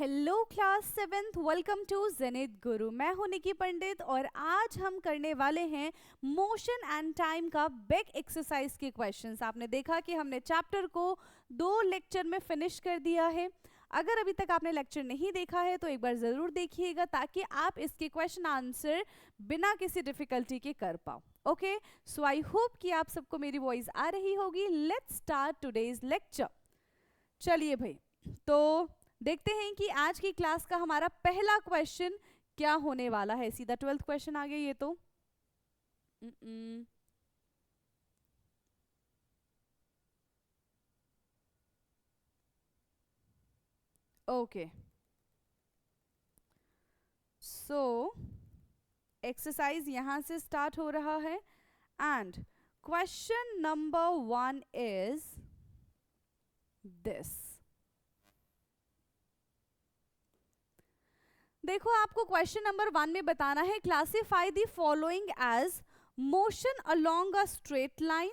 Hello class 7th, welcome to Zenith Guru. मैं हूं निकी पंडित और आज हम करने वाले हैं मोशन एंड टाइम का बिग एक्सरसाइज के क्वेश्चंस। आपने देखा कि हमने चैप्टर को 2 लेक्चर में फिनिश कर दिया है। अगर अभी तक आपने लेक्चर नहीं देखा है तो एक बार ज़रूर देखिएगा ताकि आप इसके क्वेश्चन आंसर बिना किसी डिफिकल्टी के कर पाओ। ओके, सो आई होप कि आप सबको मेरी वॉइस आ रही होगी। Let's start today's lecture. चलिए भाई, तो देखते हैं कि आज की क्लास का हमारा पहला क्वेश्चन क्या होने वाला है। सीधा 12th क्वेश्चन आ गया ये तो। ओके, सो एक्सरसाइज यहां से स्टार्ट हो रहा है and question number 1 is this. देखो, आपको क्वेश्चन नंबर 1 में बताना है classify the following as motion along a straight line,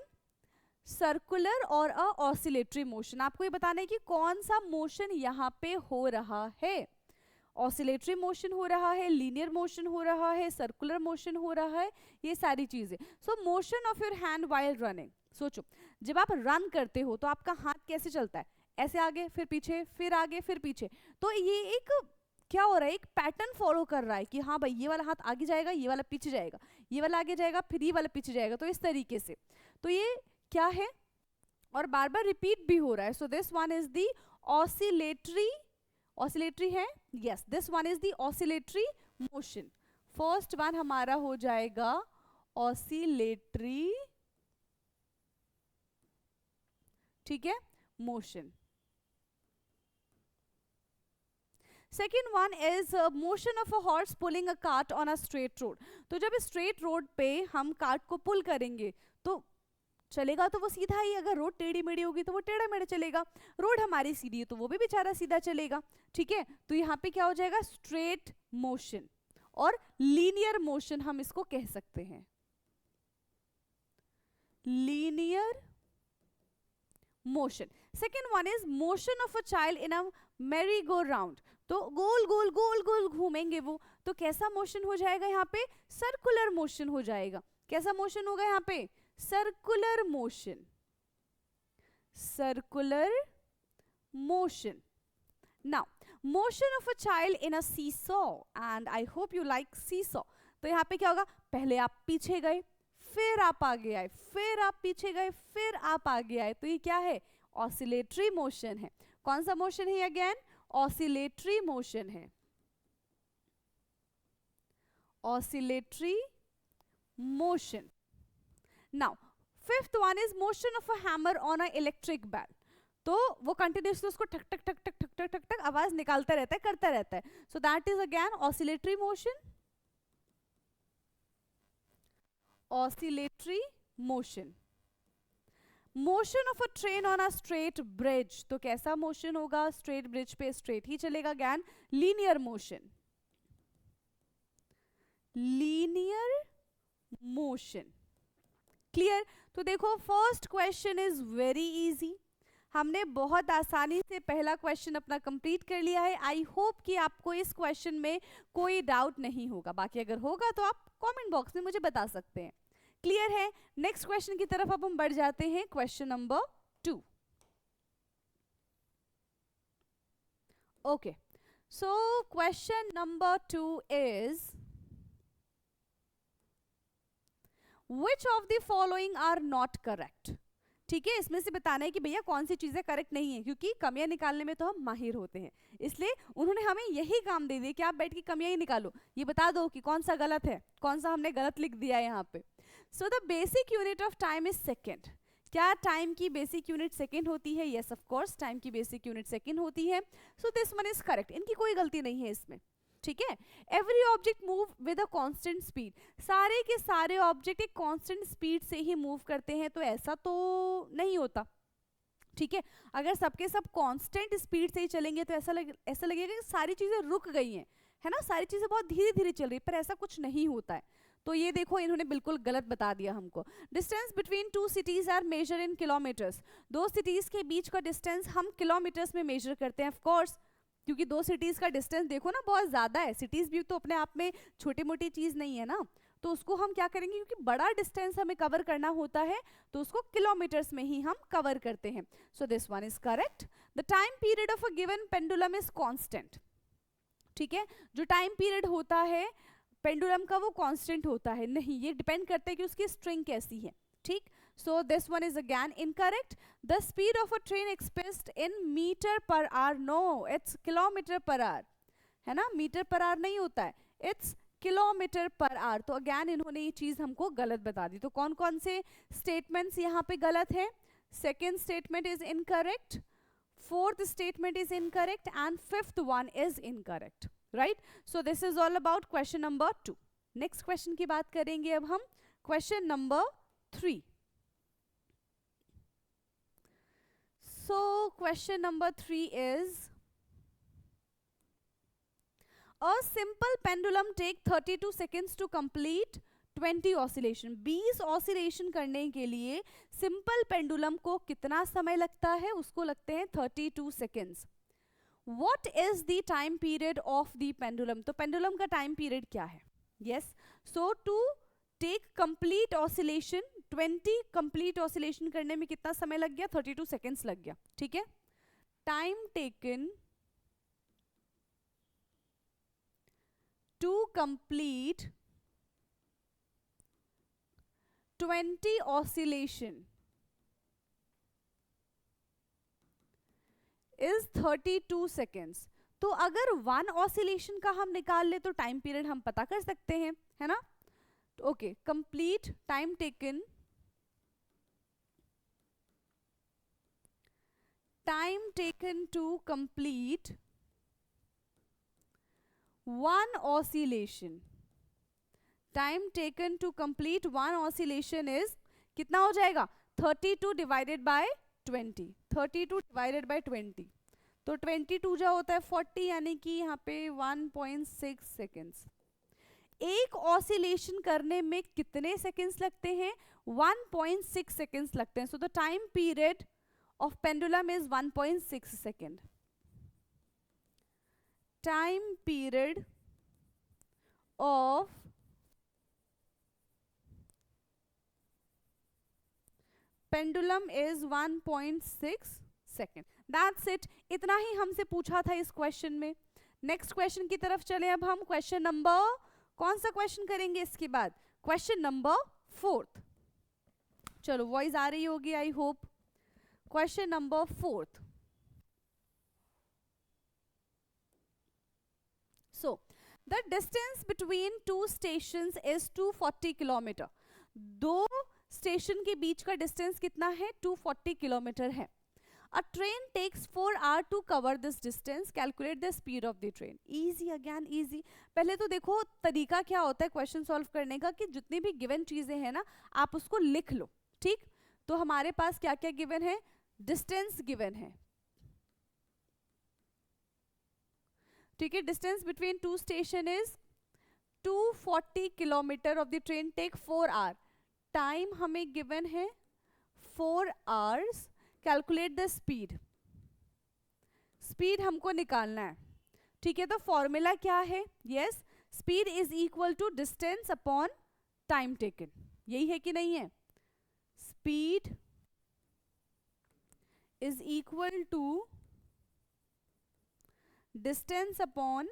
circular और अ ऑसिलेटरी मोशन। आपको ये बताना है कि कौन सा मोशन यहाँ पे हो रहा है। ऑसिलेटरी मोशन हो रहा है, लीनियर मोशन हो रहा है, सर्कुलर मोशन हो रहा है, ये सारी चीजें। सो motion of your hand while running. सोचो, जब आप रन करते हो तो आपका हाथ कैसे चलता है? ऐसे आगे फिर पीछे, फिर आगे फिर पीछे। तो ये एक क्या हो रहा है, एक पैटर्न फॉलो कर रहा है कि हाँ भाई ये वाला हाथ आगे जाएगा, ये वाला पीछे जाएगा, ये वाला आगे जाएगा, फिर ये वाला पीछे जाएगा। तो इस तरीके से तो ये क्या है और बार बार रिपीट भी हो रहा है। So this one is the oscillatory, oscillatory है, yes, this one is the oscillatory motion. First one हमारा हो जाएगा ऑसिलेटरी, ठीक है, motion. Second one is motion of a horse pulling a cart on a straight road. तो जब straight road पे हम कार्ट को पुल करेंगे तो चलेगा तो वो सीधा ही, अगर रोड टेढ़ी मेढ़ी होगी तो वो टेढ़ा मेढ़ा चलेगा। रोड हमारी सीधी है तो वो भी बेचारा सीधा चलेगा, ठीक है। तो यहाँ पे क्या हो जाएगा, स्ट्रेट मोशन और लीनियर मोशन हम इसको कह सकते हैं, linear motion. Second one is motion of a child in a merry go round. तो गोल गोल गोल गोल घूमेंगे वो, तो कैसा मोशन हो जाएगा यहाँ पे? सर्कुलर मोशन हो जाएगा। कैसा मोशन होगा यहाँ पे? Circular motion, circular motion. Now motion of a child in a seesaw, and I hope you like seesaw. तो यहाँ पे क्या होगा, पहले आप पीछे गए, फिर आप आगे आए, फिर आप पीछे गए, फिर आप आगे आए। तो ये क्या है? ऑसिलेटरी मोशन है। कौन सा मोशन है? अगेन ऑसिलेटरी मोशन है, oscillatory motion. Now fifth one is motion of a hammer on a electric bell. तो वो कंटिन्यूसली उसको ठक ठक ठक ठक ठक ठक ठक ठक आवाज निकालता रहता है, करता रहता है। So that is again oscillatory motion, oscillatory motion. Motion of a train on a straight bridge. तो कैसा मोशन होगा? स्ट्रेट ब्रिज पे स्ट्रेट ही चलेगा, again linear motion, linear motion. Clear? तो देखो, first question is very easy. हमने बहुत आसानी से पहला क्वेश्चन अपना कंप्लीट कर लिया है। आई होप कि आपको इस क्वेश्चन में कोई डाउट नहीं होगा। बाकी अगर होगा तो आप कमेंट बॉक्स में मुझे बता सकते हैं। क्लियर है? नेक्स्ट क्वेश्चन की तरफ अब हम बढ़ जाते हैं, question number 2। Okay, so question number 2 is Which of the following are not correct? ठीक है, इसमें से बताना है कि भैया कौन सी चीजें करेक्ट नहीं है, क्योंकि कमियां निकालने में तो हम माहिर होते हैं। इसलिए उन्होंने हमें यही काम दे दिया कि आप बैठ के कमियां ही निकालो, ये बता दो कि कौन सा गलत है, कौन सा हमने गलत लिख दिया है यहाँ पे। So the basic unit of time is second. क्या टाइम की बेसिक यूनिट सेकेंड होती है? यस, ऑफ कोर्स टाइम की बेसिक यूनिट सेकेंड होती है। So this one is correct, इनकी कोई गलती नहीं है इसमें, ठीक है। Every object move with a constant speed. सारे के सारे ऑब्जेक्ट एक कांस्टेंट स्पीड से ही मूव करते हैं, तो ऐसा तो नहीं होता, ठीक है। अगर सबके सब कांस्टेंट स्पीड से ही चलेंगे तो ऐसा लगेगा कि सारी चीजें रुक गई हैं, है ना, सारी चीजें बहुत धीरे धीरे चल रही, पर ऐसा कुछ नहीं होता है। तो ये देखो, इन्होंने बिल्कुल गलत बता दिया हमको। Distance between two cities are measure in kilometres. दो सिटीज के बीच का डिस्टेंस हम किलोमीटर्स में मेजर करते हैं, ऑफ कोर्स क्योंकि दो सिटीज का डिस्टेंस देखो ना बहुत ज्यादा है, सिटीज भी तो अपने आप में छोटी मोटी चीज नहीं है ना, तो उसको हम क्या करेंगे, क्योंकि बड़ा डिस्टेंस हमें कवर करना होता है तो उसको किलोमीटर्स में ही हम कवर करते हैं. सो this one is correct. The time period of a given pendulum is constant. ठीक है, जो टाइम पीरियड होता है पेंडुलम का वो कांस्टेंट होता है नहीं, ये डिपेंड करता है कि उसकी स्ट्रिंग कैसी है. ठीक, so this one is again incorrect. The speed of a train expressed in metre per hour, no it's kilometre per hour, है ना, मीटर पर आवर नहीं होता है, इट्स किलोमीटर पर आवर. तो अगेन इन्होंने ये चीज हमको गलत बता दी. तो कौन कौन से स्टेटमेंट्स यहाँ पे गलत है? Second statement is incorrect, fourth statement is incorrect and fifth one is incorrect, right? So this is all about question number 2. next question की बात करेंगे अब हम, question number 3. so question number 3 is a simple pendulum take 32 seconds to complete 20 oscillation. 20 oscillation करने के लिए simple pendulum को कितना समय लगता है? उसको लगते हैं 32 seconds. What is the time period of the pendulum? तो पेंडुलम का टाइम पीरियड क्या है? Yes, so to take complete oscillation, 20 complete oscillation करने में कितना समय लग गया? 32 सेकेंड्स लग गया. ठीक है, time taken to complete 20 oscillation is 32 seconds. तो अगर 1 oscillation का हम निकाल ले तो टाइम पीरियड हम पता कर सकते हैं, है ना. Okay, complete time taken, time taken to complete 1 oscillation, time taken to complete 1 oscillation is कितना हो जाएगा? 32 डिवाइडेड बाय 20. 32 डिवाइडेड बाय 20, तो 22 जो होता है 40, यानी कि यहाँ पे 1.6 सेकेंड्स. एक ऑसिलेशन करने में कितने सेकेंड्स लगते हैं? 1.6 सेकेंड्स लगते हैं. So the time period of pendulum is 1.6 second. Time period of pendulum is 1.6 second. That's it. इतना ही हमसे पूछा था इस क्वेश्चन में. नेक्स्ट क्वेश्चन की तरफ चले अब हम. क्वेश्चन नंबर, कौन सा क्वेश्चन करेंगे इसके बाद? Question number 4. चलो वॉइस आ रही होगी I hope. Question number 4. So the distance between 2 stations is 240 kilometre. दो स्टेशन के बीच का डिस्टेंस कितना है? 240 किलोमीटर है. A train takes 4 hour to cover this distance, calculate the speed of the train. Easy, again easy. पहले तो देखो तरीका क्या होता है क्वेश्चन सॉल्व करने का, कि जितनी भी गिवन चीजें हैं ना आप उसको लिख लो. ठीक, तो हमारे पास क्या क्या गिवन है? डिस्टेंस गिवन है. ठीक है, distance between 2 station is 240 kilometre of the train take 4 hour. Time हमें गिवन है 4 hours. Calculate the speed, speed हमको निकालना है. ठीक है, तो फॉर्मूला क्या है? Yes, speed is equal to distance upon time taken. यही है कि नहीं है? Speed is equal to distance upon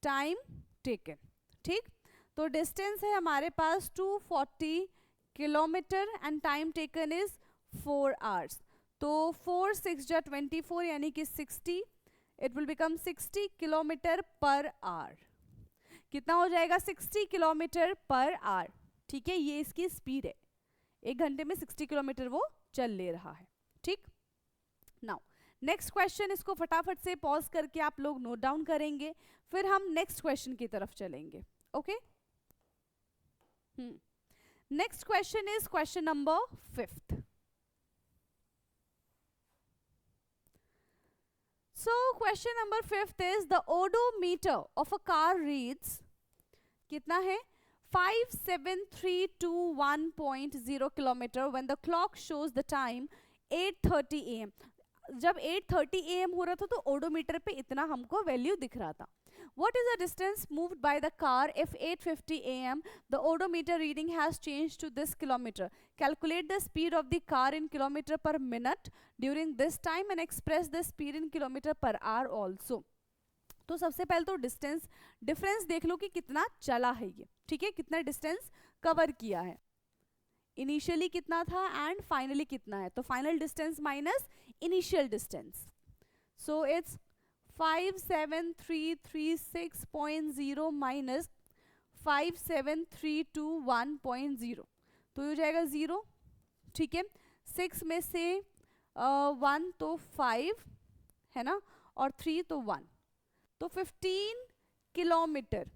time taken. ठीक, तो डिस्टेंस है हमारे पास 240 kilometre and time taken is 4 hours. तो 4 6 जा 24 यानी कि 60. It will become 60 kilometre per our. कितना हो जाएगा? 60 किलोमीटर पर आवर. ठीक है, ये इसकी स्पीड है. 1 घंटे में 60 किलोमीटर वो चल ले रहा है. ठीक, नाउ नेक्स्ट क्वेश्चन, इसको फटाफट से पॉज करके आप लोग नोट डाउन करेंगे, फिर हम नेक्स्ट क्वेश्चन की तरफ चलेंगे. Okay, next question is question number 5. So question number 5 is the odometer of a car reads कितना है? 57321.0 kilometer when the clock shows the time 8:30 am. जब 8:30 AM हो रहा था तो ओडोमीटर पे इतना हमको वैल्यू दिख रहा था. What is the distance moved by the car if 8:50 AM the odometer reading has changed to this kilometer? Calculate the speed of the car in kilometer per minute during this time and express the speed in kilometer per hour also. तो सबसे पहले तो difference देख लो कि कितना चला है ये, ठीक है, कितना डिस्टेंस कवर किया है, इनिशियली कितना था एंड फाइनली कितना है. तो final distance minus initial distance, so it's 57336.0 minus 57321.0, तो ये हो जाएगा 0, ठीक है. 6 में से 1 तो 5 है ना, और 3 तो 1, तो 15 किलोमीटर.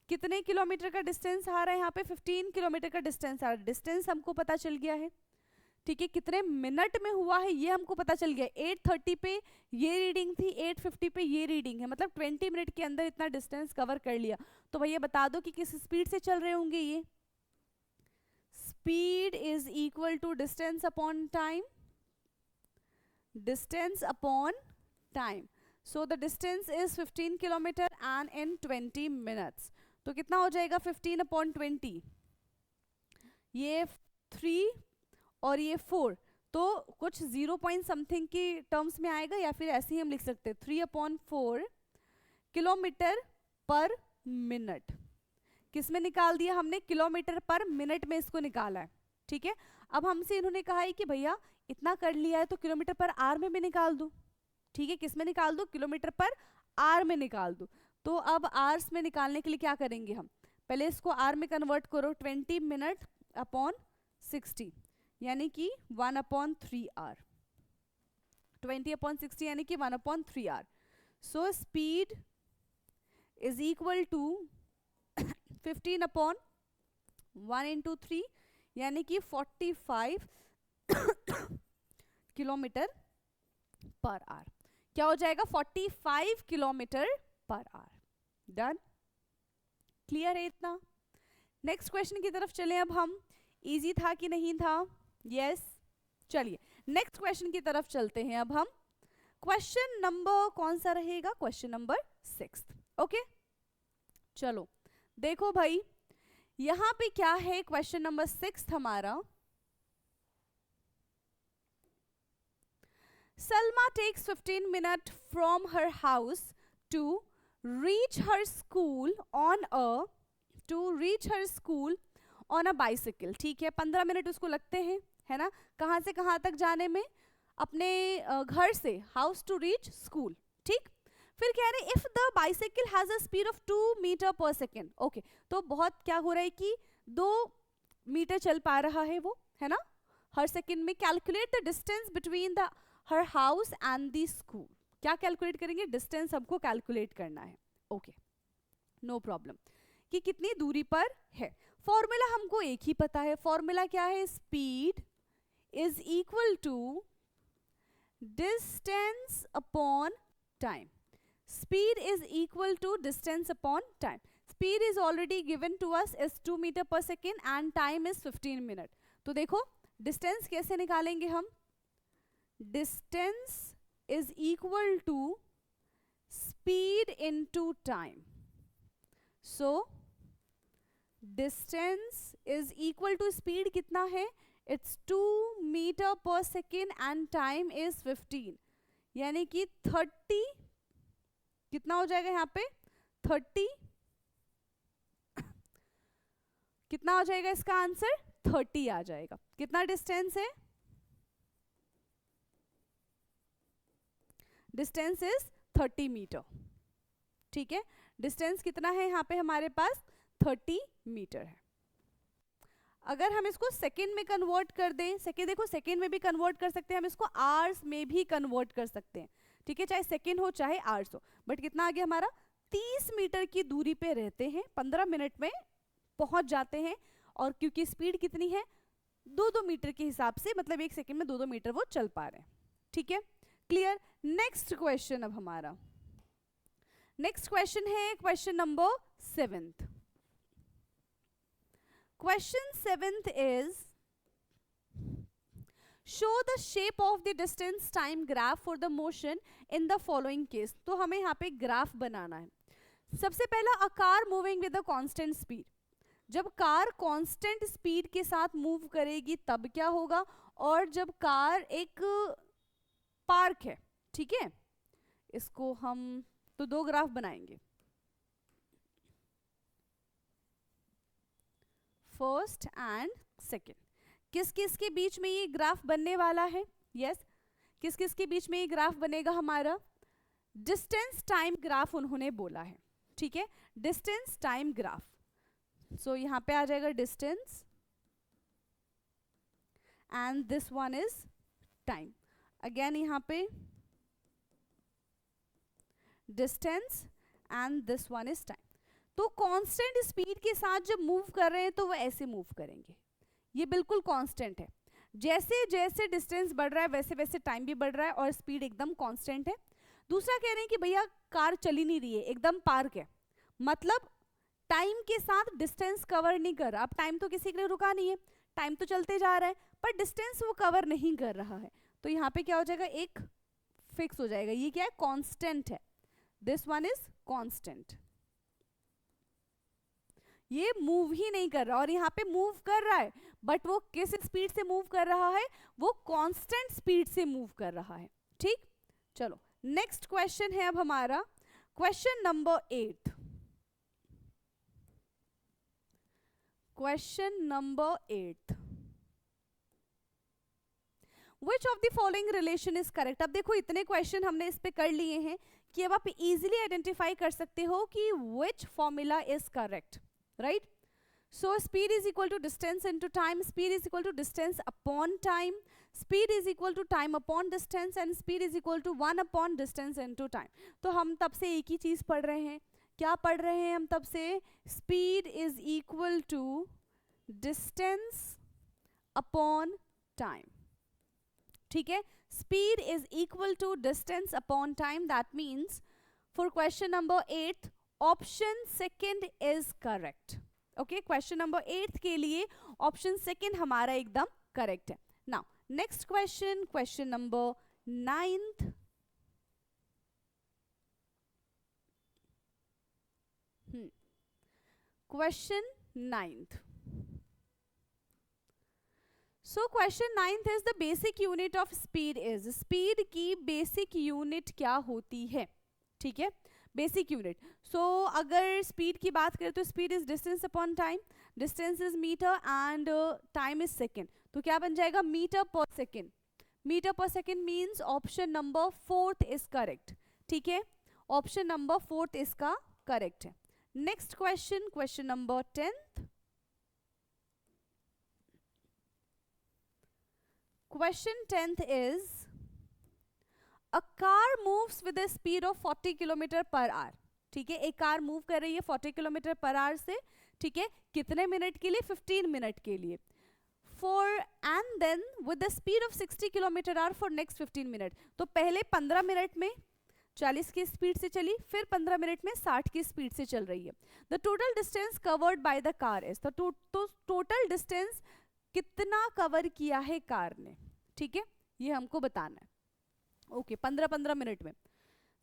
कितने किलोमीटर का डिस्टेंस आ रहा है यहाँ पे? 15 किलोमीटर का डिस्टेंस आ रहा है. डिस्टेंस हमको पता चल गया है, ठीक है. कितने मिनट में हुआ है ये हमको पता चल गया. 8:30 पे ये रीडिंग थी, 8:50 पे ये रीडिंग है, मतलब 20 मिनट के अंदर इतना डिस्टेंस कवर कर लिया. तो भैया बता दो कि किस स्पीड से चल रहे होंगे ये. Speed is equal to distance upon time, distance upon time. So the distance is 15 kilometer and in 20 minutes. तो कितना हो जाएगा 15/20? ये 3 और ये 4, तो कुछ 0 पॉइंट समथिंग की टर्म्स में आएगा, या फिर ऐसे ही हम लिख सकते हैं 3/4 किलोमीटर पर मिनट. किस में निकाल दिया हमने? किलोमीटर पर मिनट में इसको निकाला है, ठीक है. अब हमसे इन्होंने कहा है कि भैया इतना कर लिया है तो किलोमीटर पर आर में भी निकाल दो, ठीक है. किस में निकाल दो? किलोमीटर पर आर में निकाल दो. तो अब आर्स में निकालने के लिए क्या करेंगे हम? पहले इसको आर में कन्वर्ट करो. 20 मिनट अपॉन 60 यानी कि 1/3 आर. 20/60 यानी कि 1/3 are. So speed is equal to 15/1 × 3 यानी कि 45 किलोमीटर पर आर. क्या हो जाएगा? 45 kilometre per our. Done, clear है इतना? नेक्स्ट क्वेश्चन की तरफ चलें अब हम. इजी था कि नहीं था? यस. चलिए नेक्स्ट क्वेश्चन की तरफ चलते हैं अब हम. क्वेश्चन नंबर कौन सा रहेगा? Question number 6. ओके, चलो देखो भाई यहां पे क्या है. क्वेश्चन नंबर 6 हमारा. Salma takes 15 minutes from her house to reach her school on a bicycle. ठीक है, 15 मिनट उसको लगते हैं, है ना. कहाँ से कहाँ तक जाने में? अपने घर से, हाउस टू रीच स्कूल, ठीक. फिर कह रहे if the bicycle has a speed of 2 metre per second. Okay, तो बहुत क्या हो रहा है कि 2 मीटर चल पा रहा है वो, है ना, हर सेकेंड में. Calculate the distance between the her house and the school. क्या कैलकुलेट करेंगे? डिस्टेंस हमको कैलकुलेट करना है. Okay, no problem. कि कितनी दूरी पर है. फॉर्मूला हमको एक ही पता है. फॉर्मूला क्या है? Speed is equal to distance upon time. Speed is equal to distance upon time. Speed is already given to us is 2 metre per second and time is 15 minute. तो देखो डिस्टेंस कैसे निकालेंगे हम? Distance is equal to speed into time. So distance is equal to speed कितना है? It's 2 meter per second and time is 15 यानी कि 30. कितना हो जाएगा यहाँ पे? 30. कितना हो जाएगा इसका आंसर? 30 आ जाएगा. कितना डिस्टेंस है? Distance is 30 metre. ठीक है, डिस्टेंस कितना है यहाँ पे हमारे पास? 30 मीटर है. अगर हम इसको सेकेंड में कन्वर्ट कर दें, सेकेंड देखो सेकेंड में भी कन्वर्ट कर सकते हैं, हम इसको आवर्स में भी कन्वर्ट कर सकते हैं. ठीक है, चाहे सेकेंड हो चाहे आवर्स हो. बट कितना आ गया हमारा? 30 मीटर की दूरी पे रहते हैं, 15 मिनट में पहुंच जाते हैं. और क्योंकि स्पीड कितनी है? 2-2 मीटर के हिसाब से, मतलब 1 सेकेंड में 2-2 मीटर वो चल पा रहे हैं. ठीक है, क्लियर. नेक्स्ट क्वेश्चन अब हमारा नेक्स्ट क्वेश्चन है question number 7. Question 7 is show the shape of the distance time graph for the motion in the following case. तो हमें यहाँ पे ग्राफ बनाना है। सबसे पहला, a car moving with a constant speed. जब कार कांस्टेंट स्पीड के साथ मूव करेगी तब क्या होगा, और जब कार एक पार्क है, ठीक है, इसको हम तो दो ग्राफ बनाएंगे, फर्स्ट एंड सेकेंड। किस किस के बीच में ये ग्राफ बनने वाला है? यस, किस किस के बीच में ये ग्राफ बनेगा हमारा? डिस्टेंस टाइम ग्राफ उन्होंने बोला है, ठीक है, डिस्टेंस टाइम ग्राफ। सो यहां पे आ जाएगा distance and this one is time. Again यहां पे distance and this one is time. तो कांस्टेंट स्पीड के साथ जब मूव कर रहे हैं तो वो ऐसे मूव करेंगे, ये बिल्कुल कांस्टेंट है। जैसे जैसे डिस्टेंस बढ़ रहा है वैसे वैसे टाइम भी बढ़ रहा है और स्पीड एकदम कांस्टेंट है। दूसरा कह रहे हैं कि भैया कार चली नहीं रही है, एकदम पार्क है, मतलब टाइम के साथ डिस्टेंस कवर नहीं कर रहा। अब टाइम तो किसी के लिए रुका नहीं है, टाइम तो चलते जा रहा है, पर डिस्टेंस वो कवर नहीं कर रहा है। तो यहाँ पे क्या हो जाएगा, एक फिक्स हो जाएगा, ये क्या है, कांस्टेंट है, दिस वन इज कांस्टेंट। ये मूव ही नहीं कर रहा, और यहाँ पे मूव कर रहा है, बट वो किस स्पीड से मूव कर रहा है, वो कांस्टेंट स्पीड से मूव कर रहा है। ठीक, चलो नेक्स्ट क्वेश्चन है अब हमारा question number 8। Question number 8, which of the following relation is correct. अब देखो इतने क्वेश्चन हमने इस पे कर लिए हैं कि अब आप इजीली आइडेंटिफाई कर सकते हो कि which formula is correct, right. So speed is equal to distance into time, speed is equal to distance upon time, speed is equal to time upon distance, and speed is equal to 1 upon distance into time. तो हम तब से एक ही चीज पढ़ रहे हैं, क्या पढ़ रहे हैं हम तब से? Speed is equal to distance upon time, ठीक है, speed is equal to distance upon time. That means for question number 8 option second is correct. Okay, question number 8 के लिए ऑप्शन सेकेंड हमारा एकदम करेक्ट है। Now next question, question number 9th। Question 9th। So question 9th is the basic unit of speed is. Speed की basic unit क्या होती है, ठीक है, बेसिक यूनिट। सो अगर स्पीड की बात करें तो speed is distance upon time, distance is metre and time is second. तो क्या बन जाएगा, metre per second. Metre per second means option number 4th is correct, ठीक है, ऑप्शन नंबर 4th इसका करेक्ट है। Next question, question number 10th। Question 10th is a car moves with a speed of 40 kilometre per our. ठीक है, एक car move कर रही है 40 किलोमीटर पर आवर से, ठीक है, कितने मिनट के लिए? 15 मिनट के लिए। For and then with the speed of 60 kilometre hour for next 15 minute. तो पहले 15 मिनट में 40 की स्पीड से चली, फिर 15 मिनट में 60 की स्पीड से चल रही है। The total distance covered by the car is, तो टोटल डिस्टेंस कितना कवर किया है कार ने, ठीक है, ये हमको बताना है। ओके, 15-15 मिनट में।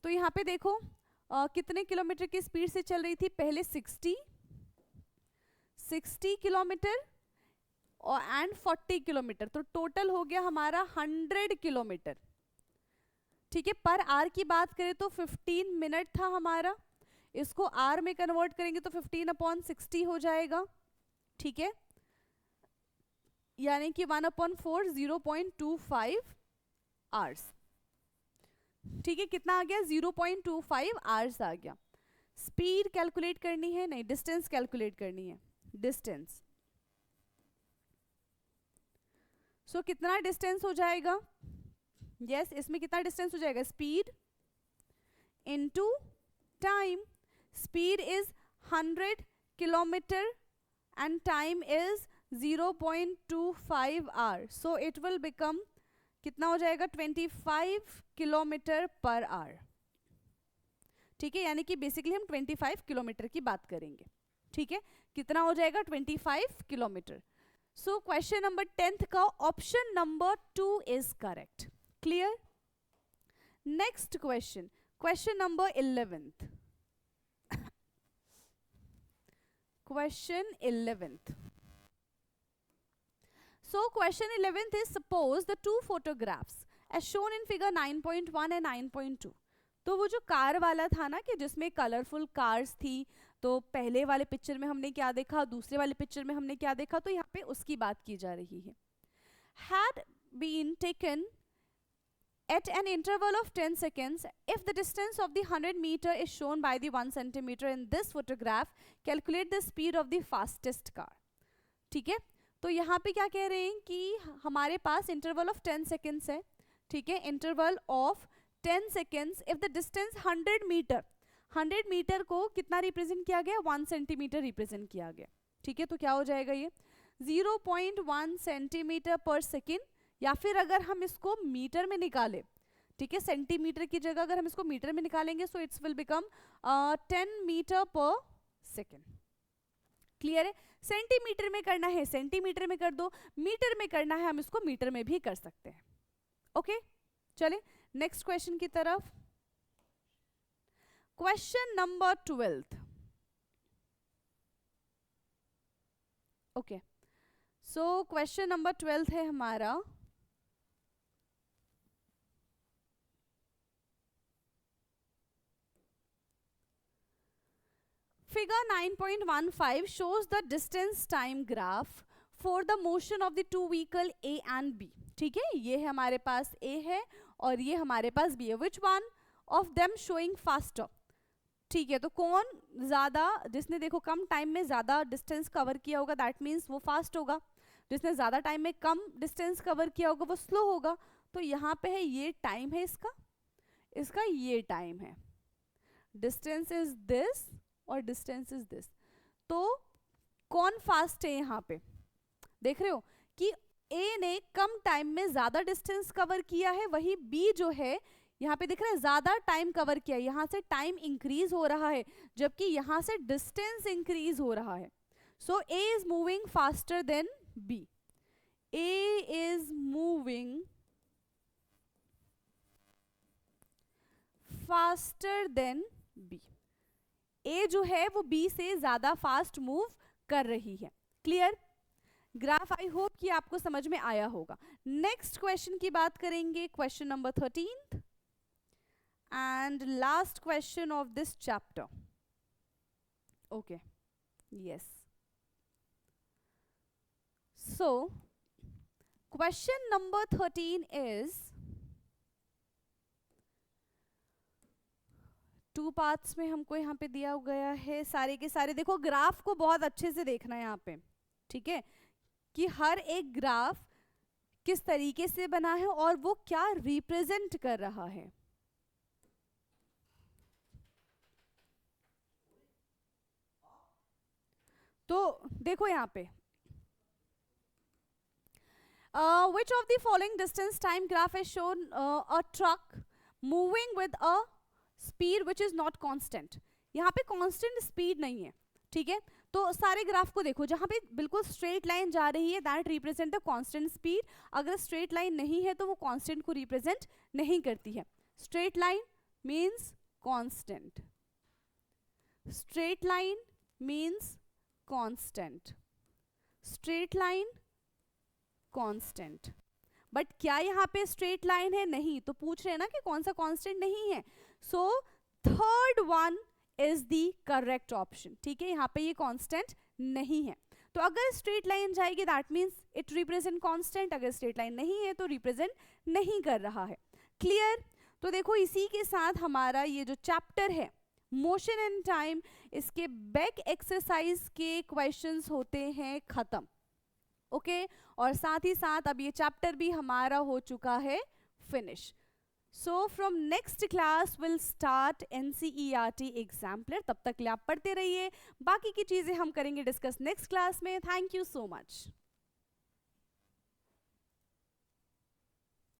तो यहाँ पे देखो कितने किलोमीटर की स्पीड से चल रही थी, पहले 60 किलोमीटर और एंड 40 किलोमीटर, तो टोटल हो गया हमारा 100 किलोमीटर, ठीक है। पर आर की बात करें तो 15 मिनट था हमारा, इसको आर में कन्वर्ट करेंगे तो 15/60 हो जाएगा, ठीक है, यानी कि 1/4 0.25 आवर्स, ठीक है। कितना आ गया? 0.25 आवर्स आ गया। स्पीड कैलकुलेट करनी है, नहीं डिस्टेंस कैलकुलेट करनी है, डिस्टेंस। सो कितना डिस्टेंस हो जाएगा? यस, इसमें कितना डिस्टेंस हो जाएगा? Speed into time. Speed is 100 kilometre and time is 0.25 hour, so it will become कितना हो जाएगा? 25 किलोमीटर पर आवर, ठीक है, यानी कि बेसिकली हम 25 किलोमीटर की बात करेंगे, ठीक है। कितना हो जाएगा? 25 kilometre. So question number 10th का option number 2 is correct. Clear. Next question, question number 11th. Question 11th. So question 11th is, suppose the two photographs as shown in figure 9.1 and 9.2. तो वो जो कार वाला था ना कि जिसमें colourful cars थी, तो पहले वाले पिक्चर में हमने क्या देखा, दूसरे वाले पिक्चर में हमने क्या देखा, तो यहाँ पे उसकी बात की जा रही है. Had been taken at an interval of 10 seconds, if the distance of the 100 meter is shown by the 1 centimeter in this photograph, calculate the speed of the fastest car. ठीक है, तो यहाँ पे क्या कह रहे हैं कि हमारे पास इंटरवल ऑफ 10 सेकेंड्स है. ठीक है, interval of 10 seconds. If the distance 100 metre, 100 metre को कितना रिप्रेजेंट किया गया, 1 सेंटीमीटर रिप्रेजेंट किया गया. ठीक है, तो क्या हो जाएगा ये 0.1 सेंटीमीटर पर सेकेंड, या फिर अगर हम इसको मीटर में निकालें, ठीक है, सेंटीमीटर की जगह अगर हम इसको मीटर में निकालेंगे, so it's will become 10 metre per second. Clear है. सेंटीमीटर में करना है सेंटीमीटर में कर दो, मीटर में करना है हम इसको मीटर में भी कर सकते हैं. ओके, चले नेक्स्ट क्वेश्चन की तरफ. Question number 12th. Okay, so question number 12th है हमारा. Figure 9.15 shows the distance time graph for the motion of the two vehicle A and B. ठीक है, ये है हमारे पास A है और ये हमारे पास B है. Which one of them showing faster? ठीक है, तो कौन ज़्यादा, जिसने देखो कम टाइम में ज़्यादा डिस्टेंस कवर किया होगा, दैट मीन्स वो फास्ट होगा. जिसने ज़्यादा टाइम में कम डिस्टेंस कवर किया होगा वो स्लो होगा. तो यहाँ पे है ये टाइम है इसका, इसका ये टाइम है. डिस्टेंस इज दिस और डिस्टेंस इज दिस. तो कौन फास्ट है यहाँ पे, देख रहे हो कि ए ने कम टाइम में ज्यादा डिस्टेंस कवर किया है, वही बी जो है यहाँ पे दिख रहा है ज्यादा टाइम कवर किया है. यहाँ से टाइम इंक्रीज हो रहा है जबकि यहाँ से डिस्टेंस इंक्रीज हो रहा है. So A is moving faster than B. A is moving faster than B. A जो है वो बी से ज्यादा फास्ट मूव कर रही है. क्लियर. ग्राफ आई होप कि आपको समझ में आया होगा. नेक्स्ट क्वेश्चन की बात करेंगे, question number 13th and last question of this chapter. Okay, yes. So question number 13 is, 2 parts में हमको यहाँ पे दिया गया है. सारे के सारे देखो, ग्राफ को बहुत अच्छे से देखना है यहाँ पे. ठीक है, कि हर एक ग्राफ किस तरीके से बना है और वो क्या रिप्रेजेंट कर रहा है. तो देखो यहाँ पे which of the following distance time graph has shown a truck moving with a speed which is not constant. यहाँ पे कांस्टेंट स्पीड नहीं है. ठीक है, तो सारे ग्राफ को देखो, जहाँ पे बिल्कुल स्ट्रेट लाइन जा रही है that represent the constant speed. अगर स्ट्रेट लाइन नहीं है तो वो कांस्टेंट को रिप्रेजेंट नहीं करती है. Straight line means constant, straight line means constant, straight line constant. But क्या यहाँ पे स्ट्रेट लाइन है, नहीं. तो पूछ रहे हैं ना कि कौन सा कांस्टेंट नहीं है. So third one is the correct option. ठीक है, यहाँ पे ये कांस्टेंट नहीं है. तो अगर स्ट्रेट लाइन जाएगी that means it represent constant, अगर स्ट्रेट लाइन नहीं है तो रिप्रेजेंट नहीं कर रहा है. क्लियर. तो देखो इसी के साथ हमारा ये जो चैप्टर है मोशन एंड टाइम, इसके बैक एक्सरसाइज के क्वेश्चंस होते हैं खत्म. ओके, और साथ ही साथ अब ये चैप्टर भी हमारा हो चुका है finish. So from next class will start NCERT exemplar. तब तक के लिए आप पढ़ते रहिए, बाकी की चीजें हम करेंगे डिस्कस नेक्स्ट क्लास में. Thank you so much.